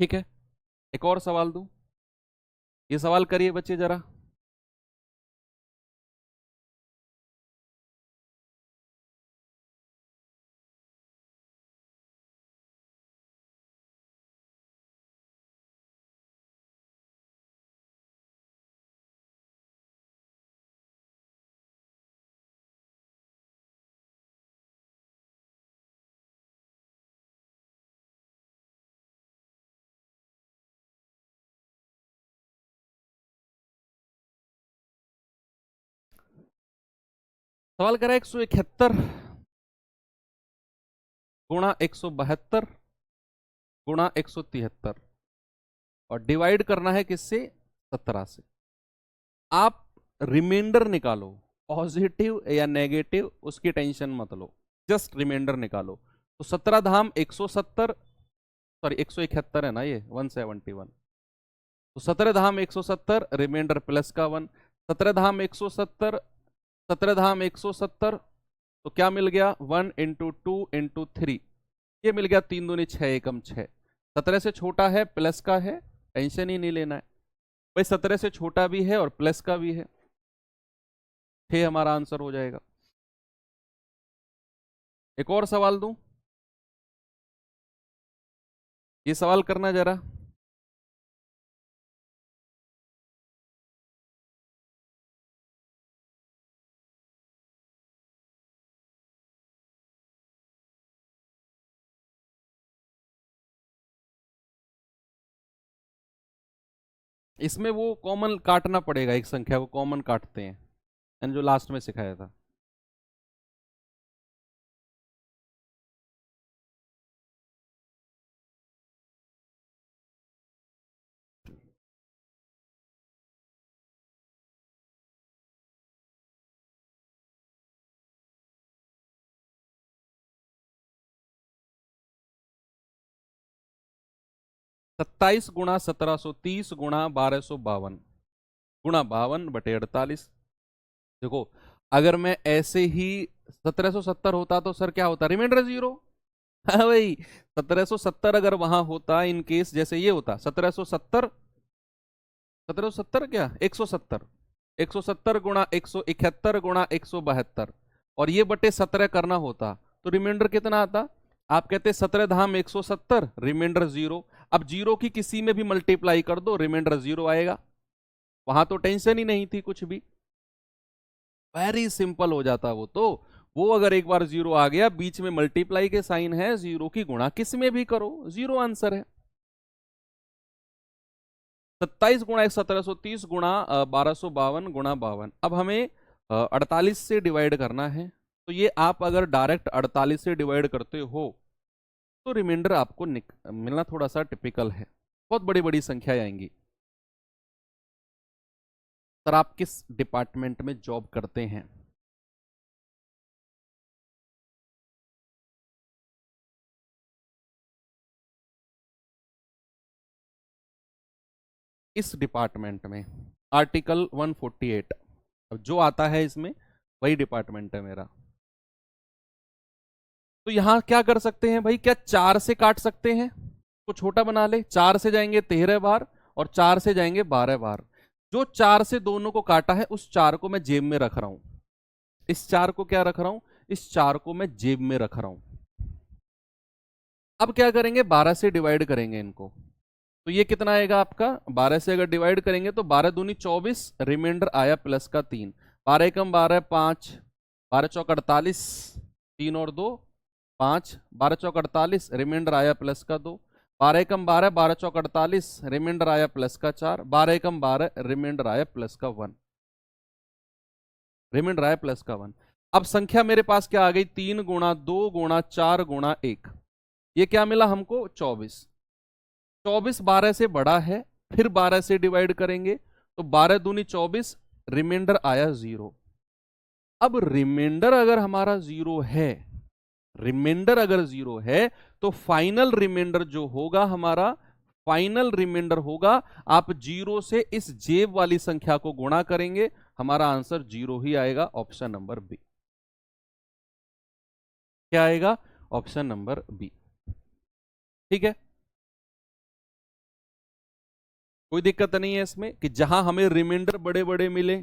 ठीक है, एक और सवाल दूं। ये सवाल करिए बच्चे जरा। सवाल करा 171 गुणा 172 गुणा 173, और डिवाइड करना है किससे, 17 से। आप रिमाइंडर निकालो, पॉजिटिव या नेगेटिव उसकी टेंशन मत लो, जस्ट रिमाइंडर निकालो। तो 17 धाम 170, सॉरी 171 है ना, ये 171, तो 17 धाम 170, रिमाइंडर प्लस का 1। 17 धाम 170, 17 धाम 170, तो क्या मिल गया, 1 × 2 × 3, ये मिल गया 3 दूनी 6 एकम 6। 17 से छोटा है, प्लस का है, टेंशन ही नहीं लेना है भाई, 17 से छोटा भी है और प्लस का भी है, 6 हमारा आंसर हो जाएगा। एक और सवाल दूं, ये सवाल करना जरा। इसमें वो कॉमन काटना पड़ेगा, एक संख्या को कॉमन काटते हैं, मैंने जो लास्ट में सिखाया था। 27 गुणा 1730 गुणा 1252 गुणा 52/48। देखो अगर मैं ऐसे ही 1770 होता तो सर क्या होता, रिमाइंडर 0। हाँ भाई 1770 अगर वहां होता, इन केस जैसे ये होता 1770, 1770 क्या 170, 170 गुणा 171 गुणा 172 और ये बटे 17 करना होता तो रिमाइंडर कितना आता। आप कहते 17 धाम 170, रिमाइंडर 0। अब जीरो की किसी में भी मल्टीप्लाई कर दो, रिमाइंडर 0 आएगा। वहां तो टेंशन ही नहीं थी कुछ भी, वेरी सिंपल हो जाता वो अगर एक बार 0 आ गया, बीच में मल्टीप्लाई के साइन है, 0 की गुणा किस में भी करो 0 आंसर है। 27 गुणा 1730 गुणा 1252 गुणा 52। अब हमें 48 से डिवाइड करना है, तो ये आप अगर डायरेक्ट 48 से डिवाइड करते हो तो रिमाइंडर आपको मिलना थोड़ा सा टिपिकल है, बहुत बड़ी बड़ी संख्या आएंगी। सर आप किस डिपार्टमेंट में जॉब करते हैं? इस डिपार्टमेंट में आर्टिकल 148 अब जो आता है इसमें वही डिपार्टमेंट है मेरा। तो यहां क्या कर सकते हैं भाई, क्या 4 से काट सकते हैं, को छोटा बना ले, 4 से जाएंगे 13 बार और 4 से जाएंगे 12 बार। जो 4 से दोनों को काटा है उस 4 को मैं जेब में रख रहा हूं, इस 4 को क्या रख रहा हूं, इस 4 को मैं जेब में रख रहा हूं। अब क्या करेंगे, 12 से डिवाइड करेंगे इनको, तो ये कितना आएगा आपका, 12 से अगर डिवाइड करेंगे तो 12 दूनी 24, रिमाइंडर आया प्लस का 3, 12 एकम 12 5, 12 चौक 48, 3 और 2 5, 12 चौक 48, रिमाइंडर आया प्लस का 2, 12 एकम 12, 12 चौक 48, रिमाइंडर आया प्लस का 4, 12 एकम 12, रिमाइंडर आया प्लस का 1, रिमाइंडर आया प्लस का 1। अब संख्या मेरे पास क्या आ गई, 3 गुणा 2 गुणा 4 गुणा 1, ये क्या मिला हमको 24। 24 12 से बड़ा है, फिर 12 से डिवाइड करेंगे तो 12 दूनी 24, रिमाइंडर आया 0। अब रिमाइंडर अगर हमारा 0 है, रिमाइंडर अगर 0 है तो फाइनल रिमाइंडर जो होगा हमारा, फाइनल रिमाइंडर होगा, आप 0 से इस जेब वाली संख्या को गुणा करेंगे, हमारा आंसर 0 ही आएगा, ऑप्शन नंबर बी। क्या आएगा, ऑप्शन नंबर बी। ठीक है, कोई दिक्कत नहीं है इसमें कि जहां हमें रिमाइंडर बड़े बड़े मिले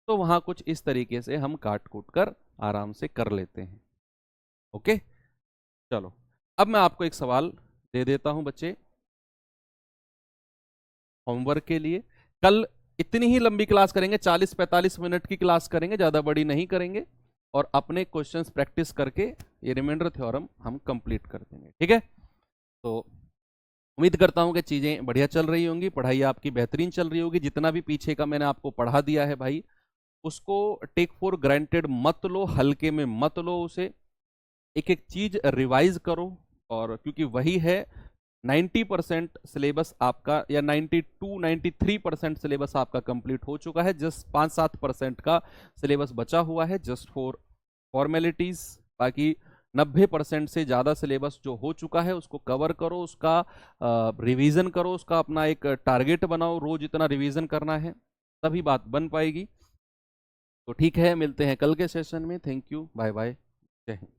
तो वहां कुछ इस तरीके से हम काट कूट कर आराम से कर लेते हैं। ओके चलो, अब मैं आपको एक सवाल दे देता हूं बच्चे होमवर्क के लिए। कल इतनी ही लंबी क्लास करेंगे, 40-45 मिनट की क्लास करेंगे, ज़्यादा बड़ी नहीं करेंगे, और अपने क्वेश्चंस प्रैक्टिस करके ये रिमाइंडर थ्योरम हम कंप्लीट कर देंगे। ठीक है, तो उम्मीद करता हूं कि चीज़ें बढ़िया चल रही होंगी, पढ़ाई आपकी बेहतरीन चल रही होगी। जितना भी पीछे का मैंने आपको पढ़ा दिया है भाई, उसको टेक फॉर ग्रांटेड मत लो, हल्के में मत लो उसे, एक एक चीज़ रिवाइज करो, और क्योंकि वही है 90% सिलेबस आपका, या 92-93% सिलेबस आपका कंप्लीट हो चुका है, जस्ट 5-7% का सिलेबस बचा हुआ है, जस्ट फॉर फॉर्मेलिटीज। बाकी 90% से ज़्यादा सिलेबस जो हो चुका है उसको कवर करो, उसका रिवीजन करो, उसका अपना एक टारगेट बनाओ, रोज इतना रिवीजन करना है, तभी बात बन पाएगी। तो ठीक है, मिलते हैं कल के सेशन में। थैंक यू, बाय बाय, जय हिंद।